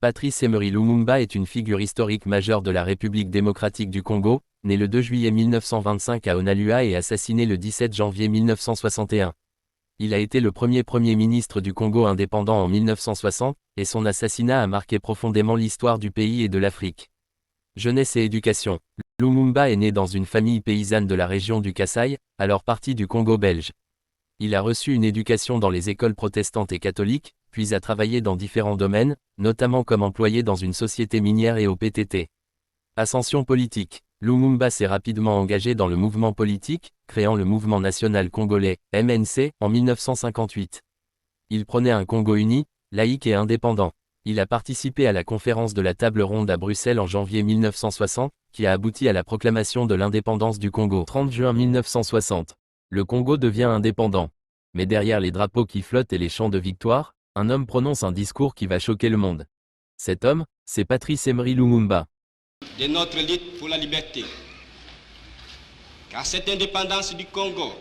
Patrice Emery Lumumba est une figure historique majeure de la République démocratique du Congo, né le 2 juillet 1925 à Onalua et assassiné le 17 janvier 1961. Il a été le Premier ministre du Congo indépendant en 1960, et son assassinat a marqué profondément l'histoire du pays et de l'Afrique. Jeunesse et éducation. Lumumba est né dans une famille paysanne de la région du Kasaï, alors partie du Congo belge. Il a reçu une éducation dans les écoles protestantes et catholiques, puis a travaillé dans différents domaines, notamment comme employé dans une société minière et au PTT. Ascension politique. Lumumba s'est rapidement engagé dans le mouvement politique, créant le Mouvement national congolais, MNC, en 1958. Il prônait un Congo uni, laïque et indépendant. Il a participé à la conférence de la Table ronde à Bruxelles en janvier 1960, qui a abouti à la proclamation de l'indépendance du Congo. 30 juin 1960. Le Congo devient indépendant. Mais derrière les drapeaux qui flottent et les chants de victoire, un homme prononce un discours qui va choquer le monde. Cet homme, c'est Patrice Emery Lumumba. De notre lutte pour la liberté. Car cette indépendance du Congo,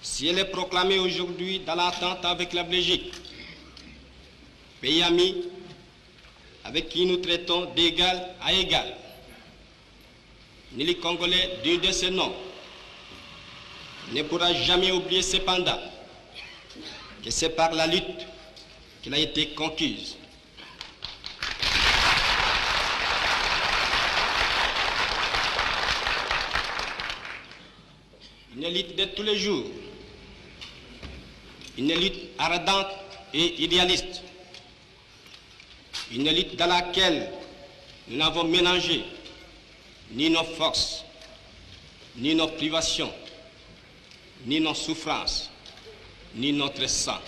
si elle est proclamée aujourd'hui dans l'entente avec la Belgique, pays ami avec qui nous traitons d'égal à égal, ni les Congolais digne de ce nom ne pourra jamais oublier cependant que c'est par la lutte qu'elle a été conquise. Une lutte de tous les jours, une lutte ardente et idéaliste, une lutte dans laquelle nous n'avons mélangé ni nos forces, ni nos privations, ni nos souffrances, ni notre sang.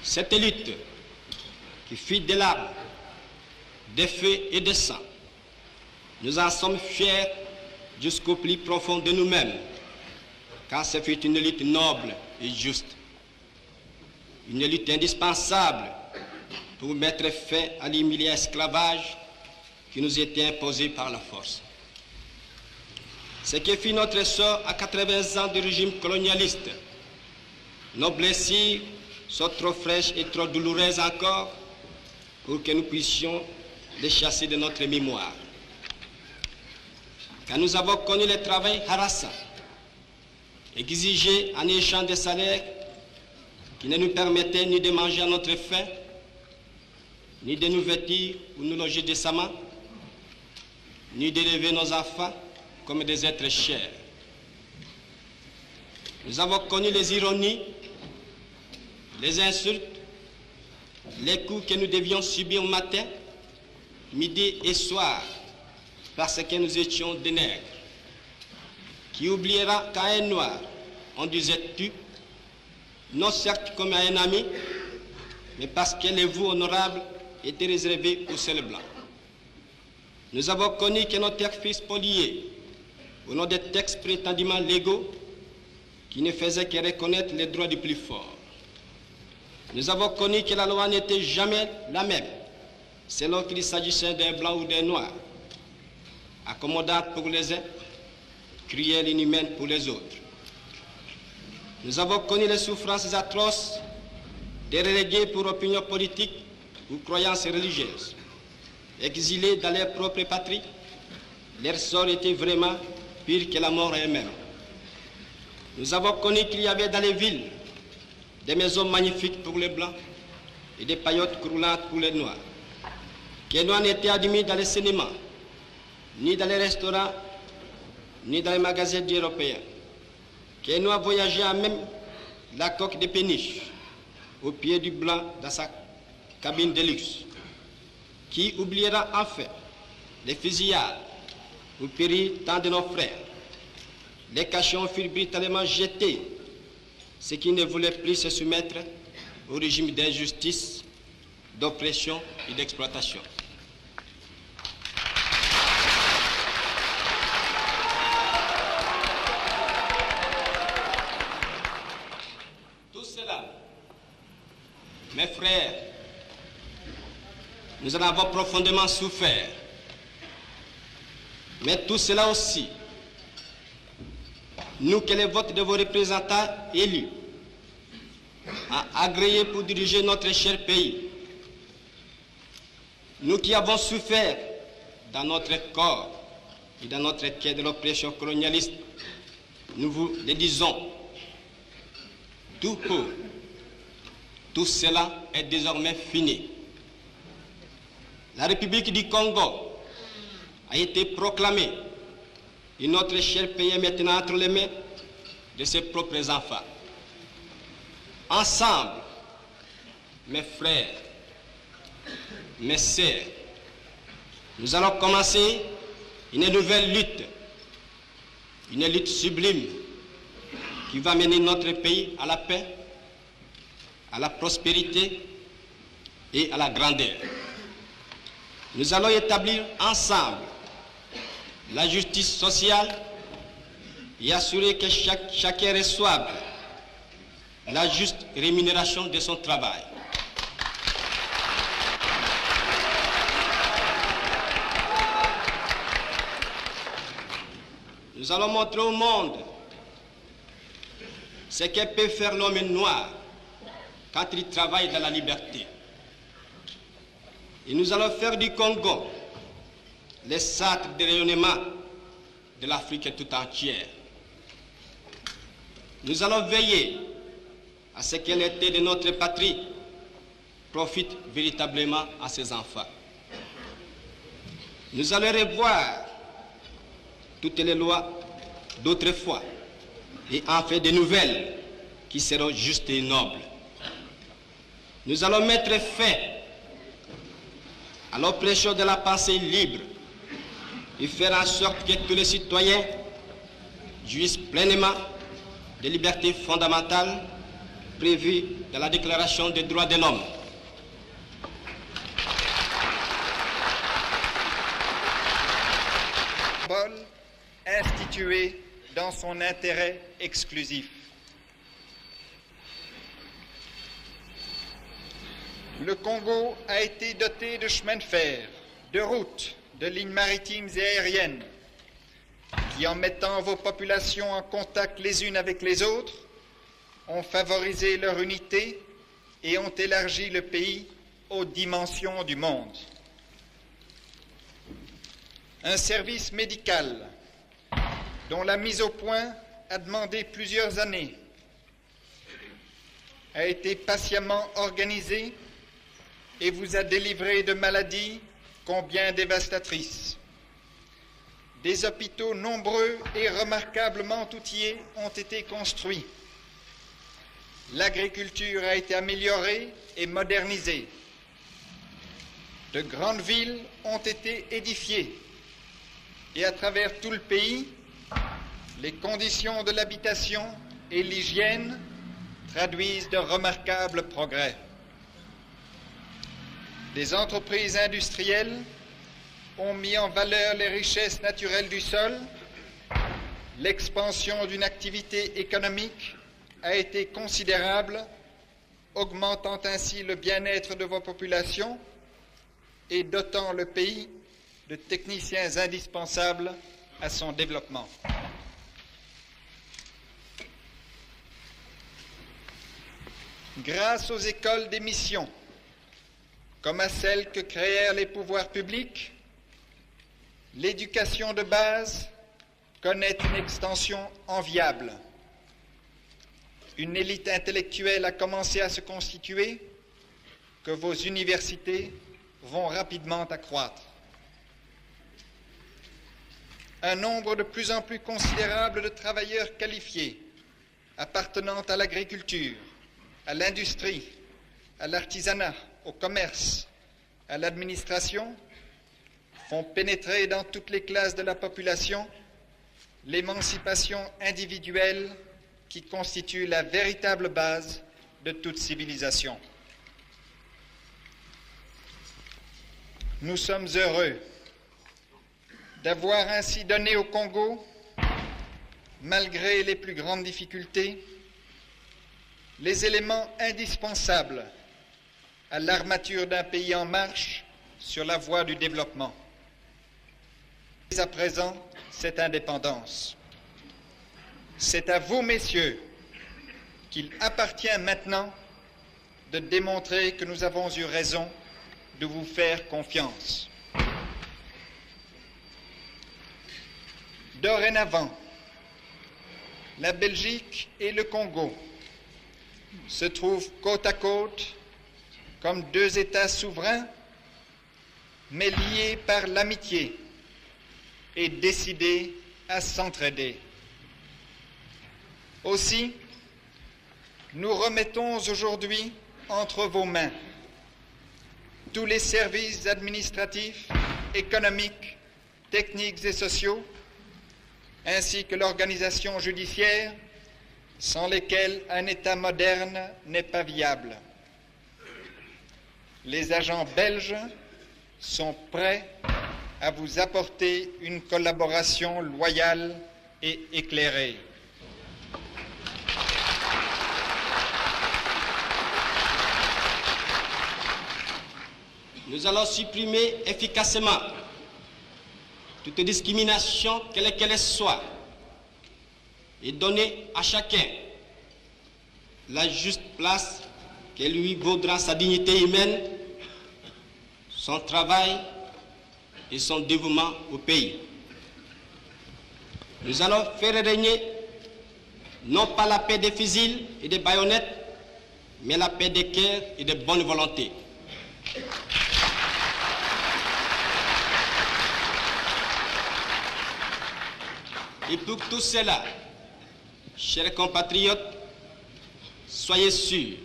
Cette lutte qui fit des larmes, des feux et des sang, nous en sommes fiers jusqu'au plus profond de nous-mêmes, car ce fut une lutte noble et juste, une lutte indispensable pour mettre fin à l'humiliant esclavage qui nous était imposé par la force. Ce qui fit notre sort à 80 ans de régime colonialiste. Nos blessures sont trop fraîches et trop douloureuses encore pour que nous puissions les chasser de notre mémoire. Quand nous avons connu le travail harassant, exigé en échange des salaires qui ne nous permettaient ni de manger à notre faim, ni de nous vêtir ou nous loger décemment, ni d'élever nos enfants comme des êtres chers. Nous avons connu les ironies, les insultes, les coups que nous devions subir matin, midi et soir, parce que nous étions des nègres. Qui oubliera qu'à un noir, on disait tu, non certes comme à un ami, mais parce que les voix honorables étaient réservées aux seuls blancs. Nous avons connu que nos terres furent spoliées au nom des textes prétendument légaux qui ne faisaient que reconnaître les droits du plus fort. Nous avons connu que la loi n'était jamais la même, selon qu'il s'agissait d'un blanc ou d'un noir, accommodante pour les uns, cruelle et inhumaine pour les autres. Nous avons connu les souffrances atroces des relégués pour opinion politique ou croyances religieuses. Exilés dans leur propre patrie, leur sort était vraiment pire que la mort elle-même. Nous avons connu qu'il y avait dans les villes des maisons magnifiques pour les blancs et des paillotes croulantes pour les noirs. Que les noirs n'étaient admis dans les cinémas, ni dans les restaurants, ni dans les magasins européens. Que les noirs voyageaient à même la coque de péniche, au pied du blanc dans sa cabine de luxe. Qui oubliera enfin les fusillades où périrent tant de nos frères. Les cachons furent brutalement jetés, ceux qui ne voulaient plus se soumettre au régime d'injustice, d'oppression et d'exploitation. Tout cela, mes frères, nous en avons profondément souffert. Mais tout cela aussi, nous que les votes de vos représentants élus a agréé pour diriger notre cher pays, Nous qui avons souffert dans notre corps et dans notre quai de l'oppression colonialiste, nous vous le disons, tout haut, tout cela est désormais fini. La République du Congo a été proclamée et notre cher pays est maintenant entre les mains de ses propres enfants. Ensemble, mes frères, mes sœurs, nous allons commencer une nouvelle lutte sublime qui va mener notre pays à la paix, à la prospérité et à la grandeur. Nous allons établir ensemble la justice sociale et assurer que chacun reçoive la juste rémunération de son travail. Nous allons montrer au monde ce que peut faire l'homme noir quand il travaille dans la liberté. Et nous allons faire du Congo le centre de rayonnement de l'Afrique tout entière. Nous allons veiller à ce que l'été de notre patrie profite véritablement à ses enfants. Nous allons revoir toutes les lois d'autrefois et en faire de nouvelles qui seront justes et nobles. Nous allons mettre fin à l'oppression de la pensée libre et faire en sorte que tous les citoyens jouissent pleinement des libertés fondamentales prévues dans la Déclaration des droits de l'homme. Institué dans son intérêt exclusif. Le Congo a été doté de chemins de fer, de routes, de lignes maritimes et aériennes qui, en mettant vos populations en contact les unes avec les autres, ont favorisé leur unité et ont élargi le pays aux dimensions du monde. Un service médical dont la mise au point a demandé plusieurs années, a été patiemment organisé et vous a délivré de maladies combien dévastatrices. Des hôpitaux nombreux et remarquablement outillés ont été construits. L'agriculture a été améliorée et modernisée. De grandes villes ont été édifiées et à travers tout le pays, les conditions de l'habitation et l'hygiène traduisent de remarquables progrès. Des entreprises industrielles ont mis en valeur les richesses naturelles du sol. L'expansion d'une activité économique a été considérable, augmentant ainsi le bien-être de vos populations et dotant le pays de techniciens indispensables à son développement. Grâce aux écoles des missions, comme à celles que créèrent les pouvoirs publics, l'éducation de base connaît une extension enviable. Une élite intellectuelle a commencé à se constituer, que vos universités vont rapidement accroître. Un nombre de plus en plus considérable de travailleurs qualifiés appartenant à l'agriculture, à l'industrie, à l'artisanat, au commerce, à l'administration, font pénétrer dans toutes les classes de la population l'émancipation individuelle qui constitue la véritable base de toute civilisation. Nous sommes heureux d'avoir ainsi donné au Congo, malgré les plus grandes difficultés, les éléments indispensables à l'armature d'un pays en marche sur la voie du développement. À présent, cette indépendance. C'est à vous, messieurs, qu'il appartient maintenant de démontrer que nous avons eu raison de vous faire confiance. Dorénavant, la Belgique et le Congo se trouvent côte à côte comme deux États souverains, mais liés par l'amitié et décidés à s'entraider. Aussi, nous remettons aujourd'hui entre vos mains tous les services administratifs, économiques, techniques et sociaux, ainsi que l'organisation judiciaire, sans lesquels un État moderne n'est pas viable. Les agents belges sont prêts à vous apporter une collaboration loyale et éclairée. Nous allons supprimer efficacement toute discrimination, quelle qu'elle soit, et donner à chacun la juste place que lui vaudra sa dignité humaine, son travail et son dévouement au pays. Nous allons faire régner non pas la paix des fusils et des baïonnettes, mais la paix des cœurs et de bonne volonté. Et pour tout cela, chers compatriotes, soyez sûrs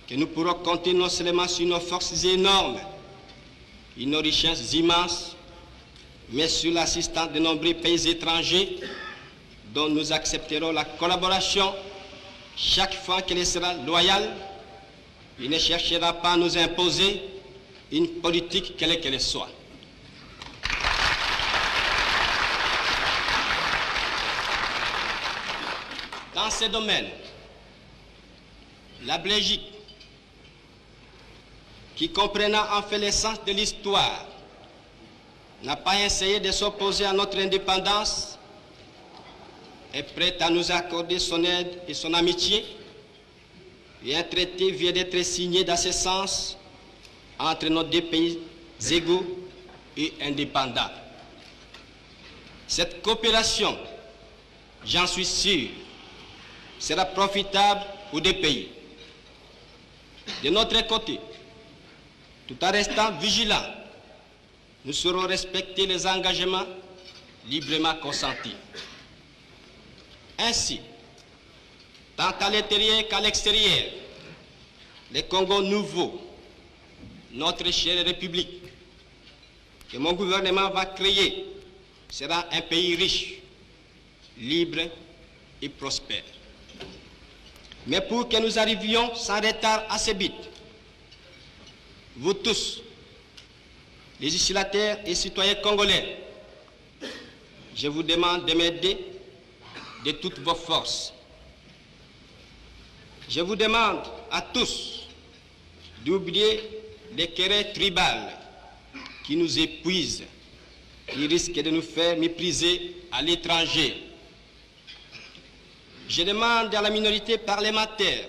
que nous pourrons compter non seulement sur nos forces énormes et nos richesses immenses, mais sur l'assistance de nombreux pays étrangers dont nous accepterons la collaboration chaque fois qu'elle sera loyale et ne cherchera pas à nous imposer une politique quelle qu'elle soit. Dans ces domaines, la Belgique, qui comprenant en fait l'essence de l'histoire, n'a pas essayé de s'opposer à notre indépendance, est prête à nous accorder son aide et son amitié, et un traité vient d'être signé dans ce sens entre nos deux pays égaux et indépendants. Cette coopération, j'en suis sûr, sera profitable aux deux pays. De notre côté, tout en restant vigilants, nous saurons respecter les engagements librement consentis. Ainsi, tant à l'intérieur qu'à l'extérieur, le Congo nouveau, notre chère République, que mon gouvernement va créer, sera un pays riche, libre et prospère. Mais pour que nous arrivions sans retard à ce but, vous tous, législateurs et citoyens congolais, je vous demande de m'aider de toutes vos forces. Je vous demande à tous d'oublier les querelles tribales qui nous épuisent, qui risquent de nous faire mépriser à l'étranger. Je demande à la minorité parlementaire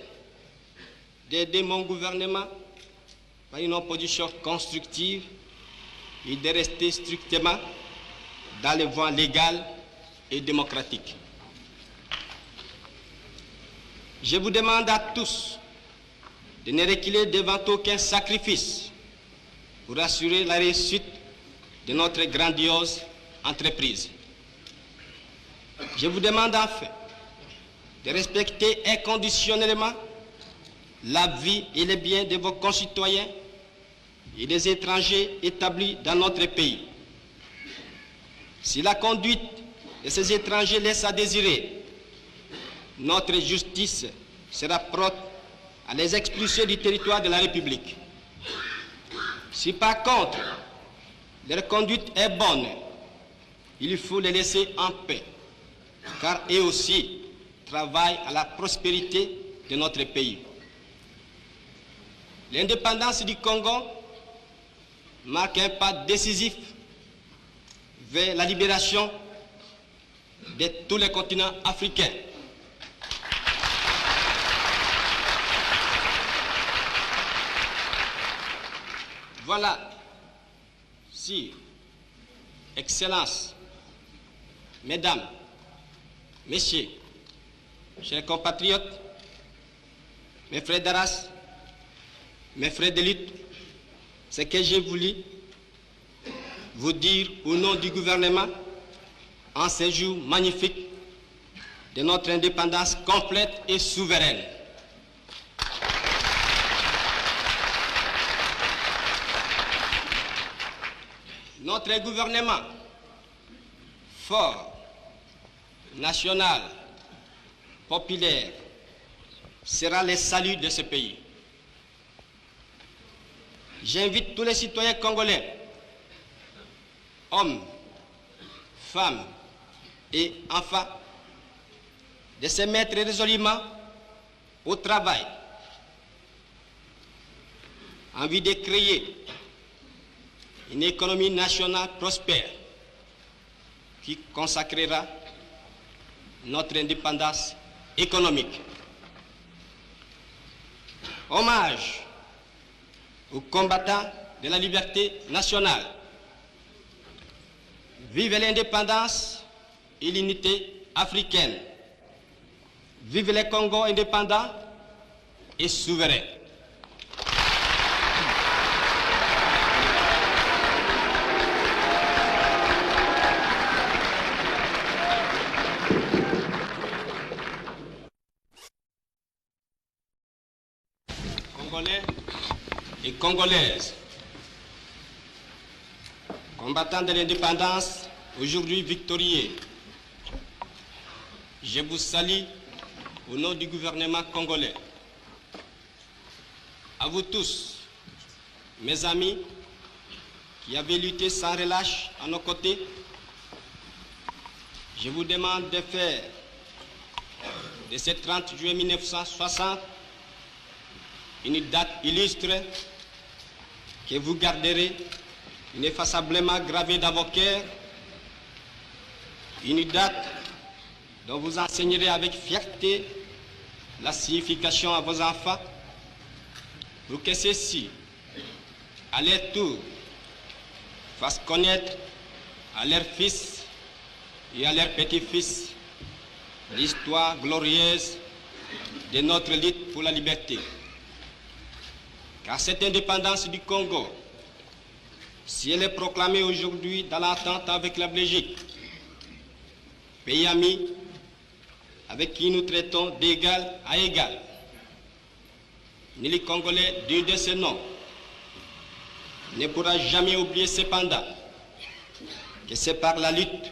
d'aider mon gouvernement par une opposition constructive et de rester strictement dans les voies légales et démocratiques. Je vous demande à tous de ne reculer devant aucun sacrifice pour assurer la réussite de notre grandiose entreprise. Je vous demande enfin de respecter inconditionnellement la vie et les biens de vos concitoyens et des étrangers établis dans notre pays. Si la conduite de ces étrangers laisse à désirer, notre justice sera prête à les expulser du territoire de la République. Si par contre leur conduite est bonne, il faut les laisser en paix, car eux aussi travaillent à la prospérité de notre pays. L'indépendance du Congo marque un pas décisif vers la libération de tous les continents africains. Voilà, si, Excellences, Mesdames, Messieurs, chers compatriotes, mes frères d'Arras, mes frères de lutte, ce que j'ai voulu vous dire au nom du gouvernement en ce jour magnifique de notre indépendance complète et souveraine. Notre gouvernement fort, national, populaire, sera le salut de ce pays. J'invite tous les citoyens congolais, hommes, femmes et enfants, de se mettre résolument au travail en vue de créer une économie nationale prospère qui consacrera notre indépendance économique. Hommage aux combattants de la liberté nationale. Vive l'indépendance et l'unité africaine. Vive le Congo indépendant et souverain. Congolais et Congolaises, combattants de l'indépendance, aujourd'hui victorieux, je vous salue au nom du gouvernement congolais. À vous tous, mes amis, qui avez lutté sans relâche à nos côtés, je vous demande de faire de ce 30 juillet 1960 une date illustre que vous garderez ineffaçablement gravée dans vos cœurs, une date dont vous enseignerez avec fierté la signification à vos enfants, pour que ceux-ci, à leur tour, fassent connaître à leurs fils et à leurs petits-fils l'histoire glorieuse de notre lutte pour la liberté. Car cette indépendance du Congo, si elle est proclamée aujourd'hui dans l'entente avec la Belgique, pays ami avec qui nous traitons d'égal à égal, ni les Congolais digne de ce nom ne pourra jamais oublier cependant que c'est par la lutte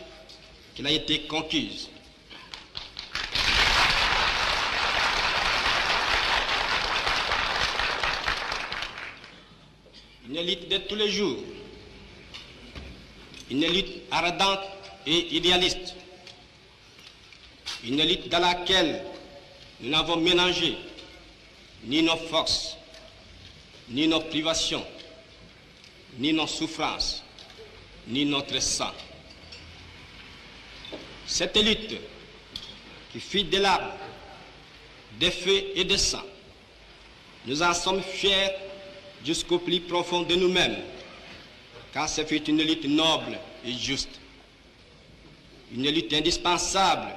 qu'elle a été conquise. Une lutte de tous les jours, une lutte ardente et idéaliste, une lutte dans laquelle nous n'avons mélangé ni nos forces, ni nos privations, ni nos souffrances, ni notre sang. Cette lutte qui fit de larmes, de feu et de sang, nous en sommes fiers jusqu'au plus profond de nous-mêmes, car ce fut une lutte noble et juste, une lutte indispensable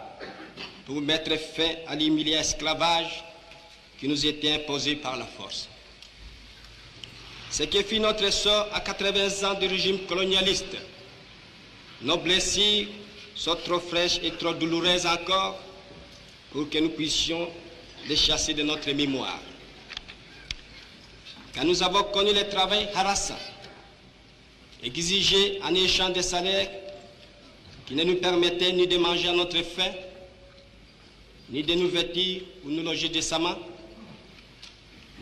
pour mettre fin à l'humiliant esclavage qui nous était imposé par la force. Ce qui fit notre sort à 80 ans du régime colonialiste, nos blessures sont trop fraîches et trop douloureuses encore pour que nous puissions les chasser de notre mémoire. Quand nous avons connu le travail harassant, exigé en échange des salaires qui ne nous permettaient ni de manger à notre faim, ni de nous vêtir ou nous loger décemment,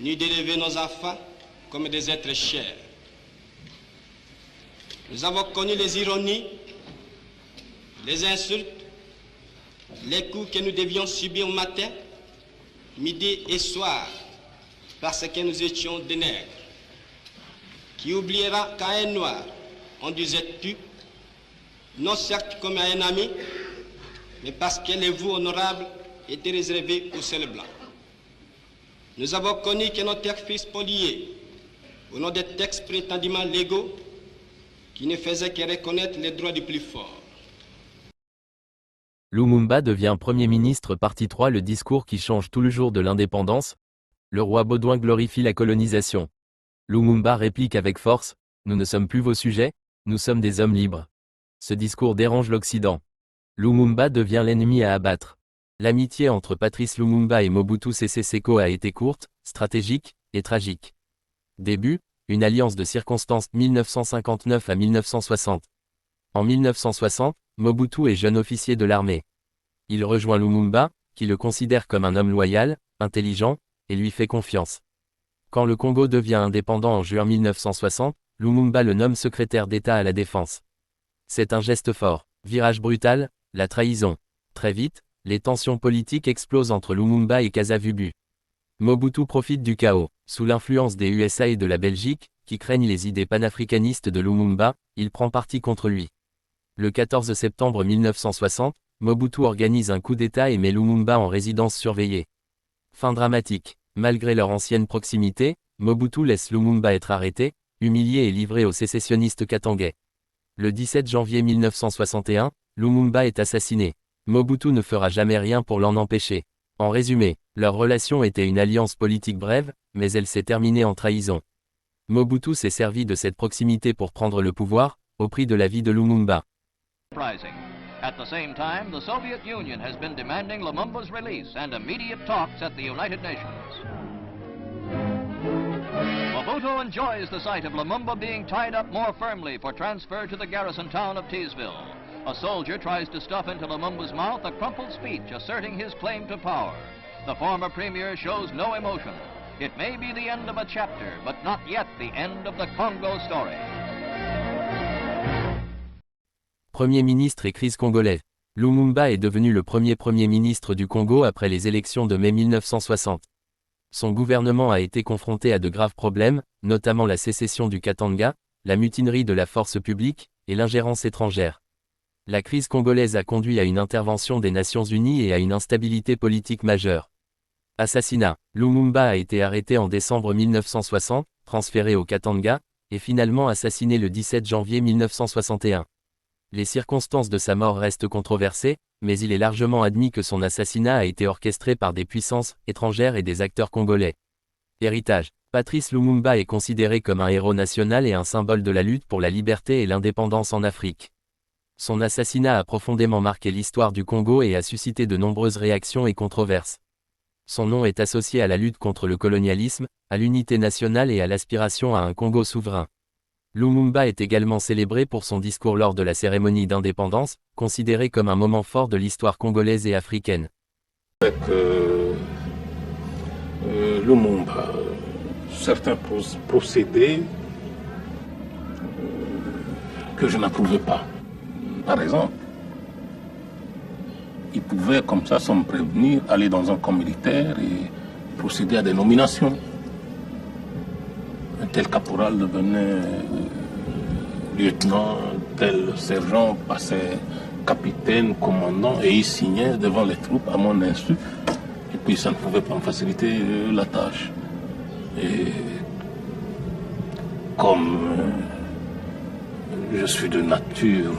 ni d'élever nos enfants comme des êtres chers. Nous avons connu les ironies, les insultes, les coups que nous devions subir matin, midi et soir, parce que nous étions des nègres. Qui oubliera qu'à un noir, on disait tu, non certes comme à un ami, mais parce que les voeux honorables étaient réservés aux seuls blancs. Nous avons connu que nos terres fils spoliés, au nom des textes prétendument légaux qui ne faisaient que reconnaître les droits du plus fort. Lumumba devient Premier ministre partie 3. Le discours qui change tout le jour de l'indépendance. Le roi Baudouin glorifie la colonisation. Lumumba réplique avec force, « Nous ne sommes plus vos sujets, nous sommes des hommes libres. » Ce discours dérange l'Occident. Lumumba devient l'ennemi à abattre. L'amitié entre Patrice Lumumba et Mobutu Sese Seko a été courte, stratégique et tragique. Début, une alliance de circonstances 1959 à 1960. En 1960, Mobutu est jeune officier de l'armée. Il rejoint Lumumba, qui le considère comme un homme loyal, intelligent, et lui fait confiance. Quand le Congo devient indépendant en juin 1960, Lumumba le nomme secrétaire d'État à la Défense. C'est un geste fort. Virage brutal, la trahison. Très vite, les tensions politiques explosent entre Lumumba et Kasavubu. Mobutu profite du chaos. Sous l'influence des USA et de la Belgique, qui craignent les idées panafricanistes de Lumumba, il prend parti contre lui. Le 14 septembre 1960, Mobutu organise un coup d'État et met Lumumba en résidence surveillée. Fin dramatique. Malgré leur ancienne proximité, Mobutu laisse Lumumba être arrêté, humilié et livré aux sécessionnistes katangais. Le 17 janvier 1961, Lumumba est assassiné. Mobutu ne fera jamais rien pour l'en empêcher. En résumé, leur relation était une alliance politique brève, mais elle s'est terminée en trahison. Mobutu s'est servi de cette proximité pour prendre le pouvoir, au prix de la vie de Lumumba. At the same time, the Soviet Union has been demanding Lumumba's release and immediate talks at the United Nations. Mobutu enjoys the sight of Lumumba being tied up more firmly for transfer to the garrison town of Teesville. A soldier tries to stuff into Lumumba's mouth a crumpled speech asserting his claim to power. The former premier shows no emotion. It may be the end of a chapter, but not yet the end of the Congo story. Premier ministre et crise congolaise. Lumumba est devenu le premier Premier ministre du Congo après les élections de mai 1960. Son gouvernement a été confronté à de graves problèmes, notamment la sécession du Katanga, la mutinerie de la force publique, et l'ingérence étrangère. La crise congolaise a conduit à une intervention des Nations Unies et à une instabilité politique majeure. Assassinat. Lumumba a été arrêté en décembre 1960, transféré au Katanga, et finalement assassiné le 17 janvier 1961. Les circonstances de sa mort restent controversées, mais il est largement admis que son assassinat a été orchestré par des puissances étrangères et des acteurs congolais. Héritage. Patrice Lumumba est considéré comme un héros national et un symbole de la lutte pour la liberté et l'indépendance en Afrique. Son assassinat a profondément marqué l'histoire du Congo et a suscité de nombreuses réactions et controverses. Son nom est associé à la lutte contre le colonialisme, à l'unité nationale et à l'aspiration à un Congo souverain. Lumumba est également célébré pour son discours lors de la cérémonie d'indépendance, considéré comme un moment fort de l'histoire congolaise et africaine. Avec Lumumba, certains procédés que je n'approuvais pas. Par exemple, il pouvait comme ça, sans me prévenir, aller dans un camp militaire et procéder à des nominations. Un tel caporal devenait lieutenant, tel sergent passait capitaine, commandant, et il signait devant les troupes à mon insu. Et puis ça ne pouvait pas me faciliter la tâche. Et comme je suis de nature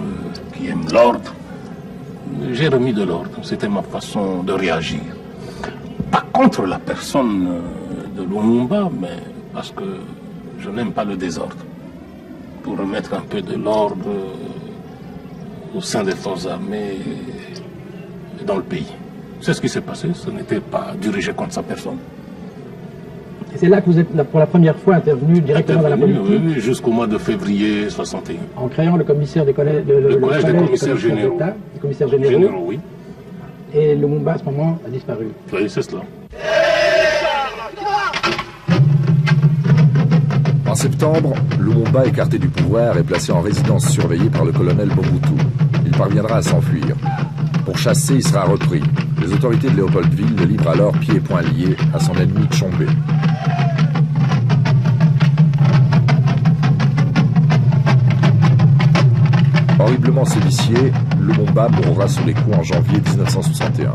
qui aime l'ordre, j'ai remis de l'ordre. C'était ma façon de réagir. Pas contre la personne de Lumumba, mais parce que je n'aime pas le désordre. Pour remettre un peu de l'ordre au sein des forces armées et dans le pays. C'est ce qui s'est passé, ce n'était pas dirigé contre sa personne. Et c'est là que vous êtes pour la première fois intervenu directement dans la politique? Oui, jusqu'au mois de février 61. En créant le commissaire des collèges, le collège des commissaires généraux. Les commissaires généraux, oui. Et Lumumba à ce moment a disparu. Oui, c'est cela. En septembre, Lumumba, écarté du pouvoir, est placé en résidence surveillée par le colonel Mobutu. Il parviendra à s'enfuir. Pour chasser, il sera repris. Les autorités de Léopoldville le livrent alors pieds et poings liés à son ennemi Tshombe. Horriblement sévicié, Lumumba mourra sous les coups en janvier 1961.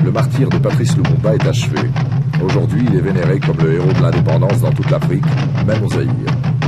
Le martyre de Patrice Lumumba est achevé. Aujourd'hui, il est vénéré comme le héros de l'indépendance dans toute l'Afrique, même au Zaïre.